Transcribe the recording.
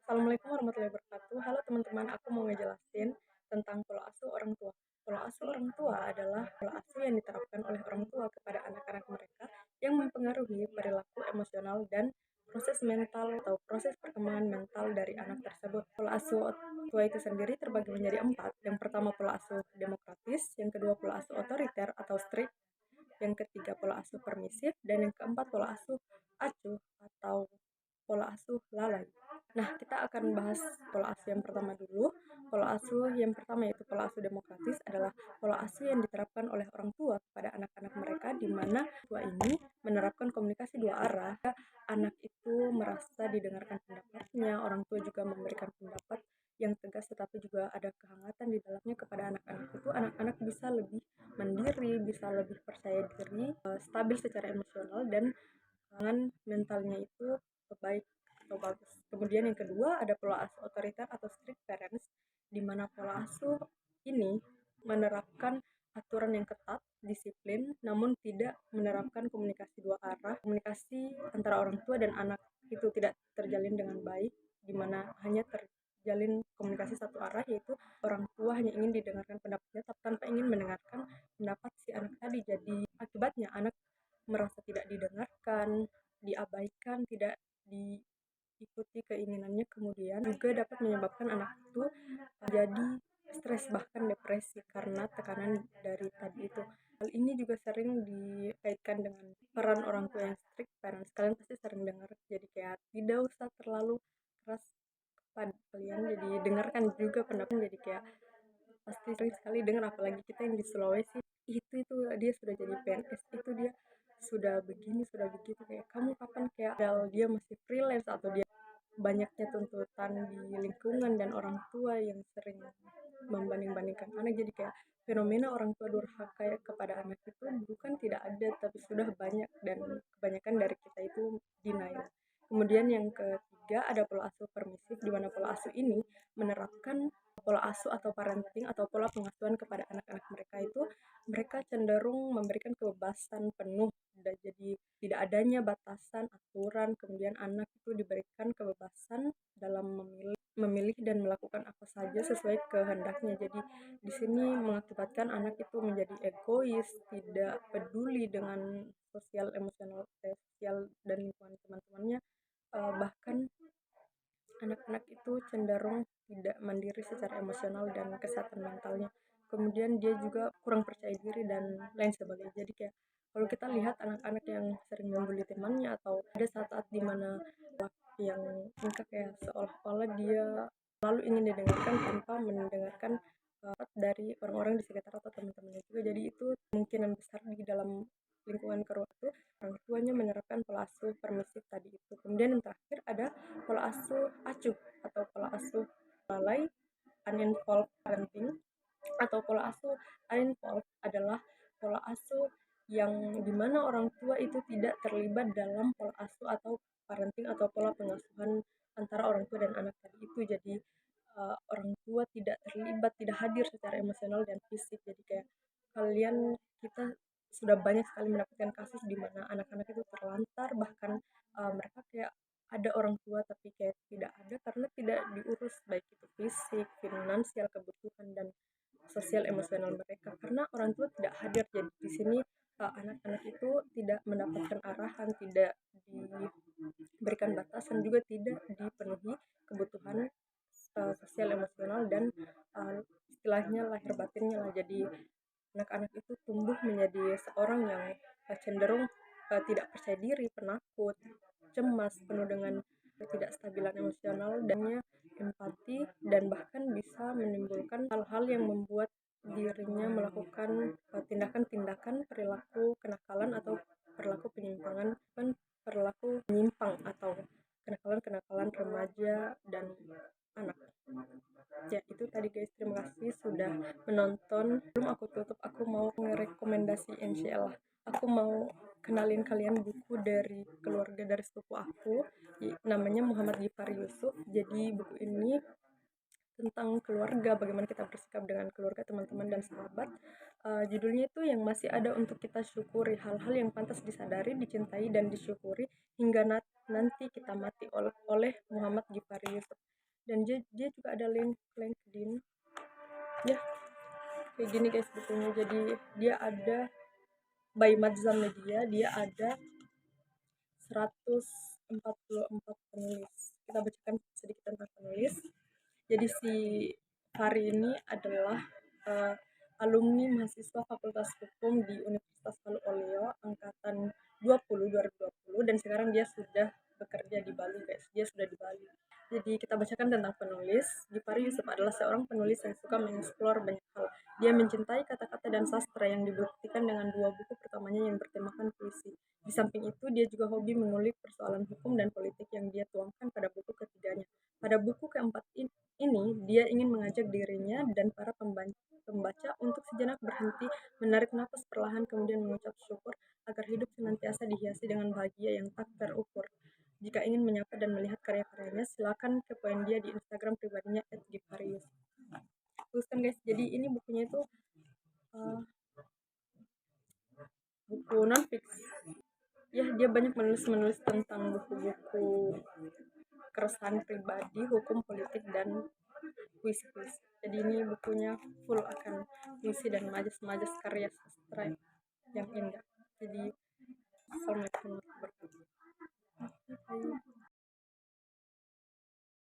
Assalamualaikum warahmatullahi wabarakatuh. Halo teman-teman, aku mau ngejelasin tentang pola asuh orang tua. Pola asuh orang tua adalah pola asuh yang diterapkan oleh orang tua kepada anak-anak mereka yang mempengaruhi perilaku emosional dan proses mental atau proses perkembangan mental dari anak tersebut. Pola asuh tua itu sendiri terbagi menjadi empat. Yang pertama pola asuh demokratis, yang kedua pola asuh otoriter atau strict, yang ketiga pola asuh permisif, dan yang keempat pola asuh acuh atau pola asuh lalai. Nah, kita akan bahas pola asuh yang pertama dulu. Pola asuh yang pertama yaitu pola asuh demokratis adalah pola asuh yang diterapkan oleh orang tua kepada anak-anak mereka, di mana tua ini menerapkan komunikasi dua arah. Anak itu merasa didengarkan pendapatnya, orang tua juga memberikan pendapat yang tegas tetapi juga ada kehangatan di dalamnya kepada anak-anak itu. Anak-anak bisa lebih mandiri, bisa lebih percaya diri, stabil secara emosional, dan mentalnya itu baik atau bagus. Kemudian yang kedua ada pola asuh otoriter atau strict parents, di mana pola asuh ini menerapkan aturan yang ketat, disiplin, namun tidak menerapkan komunikasi dua arah. Komunikasi antara orang tua dan anak itu tidak terjalin dengan baik, di mana hanya terjalin komunikasi satu arah, yaitu orang tua hanya ingin didengarkan pendapatnya tanpa ingin mendengarkan pendapat si anak tadi. Jadi akibatnya anak merasa tidak didengarkan, diabaikan, tidak diikuti keinginannya, kemudian juga dapat menyebabkan anak itu jadi stres bahkan depresi karena tekanan dari tadi itu. Hal ini juga sering dikaitkan dengan peran orang tua yang strict parents. Kalian pasti sering dengar, jadi kayak tidak usah terlalu keras kepada kalian, jadi dengarkan juga pendapat. Jadi kayak pasti sering sekali dengar, apalagi kita yang di Sulawesi, itu dia sudah jadi PNS, itu dia sudah begini sudah begitu, kayak kamu kapan, kayak padahal dia masih freelance, atau dia banyaknya tuntutan di lingkungan dan orang tua yang sering membanding-bandingkan anak. Jadi kayak fenomena orang tua durhaka kepada anak itu bukan tidak ada, tapi sudah banyak, dan kebanyakan dari kita itu denial. Kemudian yang ketiga ada pola asuh permisif, di mana pola asuh ini menerapkan pola asuh atau parenting atau pola pengasuhan kepada anak-anak mereka itu, mereka cenderung memberikan kebebasan penuh, dan jadi tidak adanya batasan aturan. Kemudian anak itu diberikan kebebasan dalam memilih dan melakukan apa saja sesuai kehendaknya. Jadi di sini mengakibatkan anak itu menjadi egois, tidak peduli dengan sosial emosional, sosial dan lingkungan teman-temannya. Bahkan anak-anak itu cenderung tidak mandiri secara emosional dan kesehatan mentalnya. Kemudian dia juga kurang percaya diri dan lain sebagainya. Jadi kayak kalau kita lihat anak-anak yang sering membuli temannya, atau ada saat-saat dimana yang mereka kayak seolah-olah dia lalu ingin didengarkan tanpa mendengarkan dari orang-orang di sekitar atau teman-temannya juga. Jadi itu kemungkinan besar di dalam lingkungan keluarga itu orang tuanya menerapkan pola asuh permisif tadi itu. Kemudian yang terakhir ada pola asuh acuh atau pola asuh lalai, uninvolved parenting. Atau pola asuh uninvolved adalah pola asuh yang dimana orang tua itu tidak terlibat dalam pola asuh atau parenting atau pola pengasuhan antara orang tua dan anak tadi itu. Jadi orang tua tidak terlibat, tidak hadir secara emosional dan fisik. Jadi kayak kita sudah banyak sekali mendapatkan kasus di mana anak-anak itu terlantar, bahkan mereka kayak ada orang tua tapi kayak tidak ada karena tidak diurus, baik itu fisik, finansial, kebutuhan, dan sosial emosional mereka, karena orang tua tidak hadir. Jadi di sini anak-anak itu tidak mendapatkan arahan, tidak diberikan batasan, juga tidak dipenuhi kebutuhan sosial emosional dan istilahnya lahir batinnya lah. Jadi anak-anak itu tumbuh menjadi seorang yang cenderung tidak percaya diri, penakut, cemas, penuh dengan ketidakstabilan emosional, dannya empati, dan bahkan bisa menimbulkan hal-hal yang membuat dirinya melakukan tindakan-tindakan perilaku kenakalan atau perilaku penyimpangan, perilaku menyimpang atau kenakalan-kenakalan remaja dan anak. Ya, itu tadi guys. Terima kasih sudah menonton. Sebelum aku tutup, aku mau ngerekomendasi NCL. Aku mau kenalin kalian buku dari keluarga, dari sepupu aku, namanya Muhammad Gifar Yusuf. Jadi buku ini tentang keluarga, bagaimana kita bersikap dengan keluarga, teman-teman, dan sahabat. Judulnya itu yang masih ada untuk kita syukuri, hal-hal yang pantas disadari, dicintai, dan disyukuri hingga nanti kita mati, oleh Muhammad Gifar Yusuf. dan dia juga ada LinkedIn ya. Kayak gini guys bukunya, jadi dia ada by Mazza Media, dia ada 144 penulis. Kita bacakan sedikit tentang penulis. Jadi si Fahri ini adalah uh, alumni mahasiswa Fakultas Hukum di Universitas Palu Oleo angkatan 2020, dan sekarang dia sudah bekerja di Bali guys. Dia sudah di Bali. Jadi kita bacakan tentang penulis. Gifari Yusuf adalah seorang penulis yang suka mengeksplor banyak hal. Dia mencintai kata-kata dan sastra yang dibuktikan dengan dua buku pertamanya yang bertemakan puisi. Di samping itu, dia juga hobi mengulik persoalan hukum dan politik yang dia tuangkan pada buku ketiganya. Pada buku keempat ini, dia ingin mengajak dirinya dan para pembaca untuk sejenak berhenti, menarik napas perlahan, kemudian mengucap syukur agar hidup senantiasa dihiasi dengan bahagia yang tak terukur. Jika ingin menyapa dan melihat karya-karyanya, silakan kepoin dia di Instagram pribadinya @gifarius. Teruskan guys, jadi ini bukunya itu uh, buku non fiksi. Ya, dia banyak menulis tentang buku-buku keresahan pribadi, hukum, politik, dan puisi-puisi. Jadi ini bukunya full akan puisi dan majas-majas karya sastra yang indah.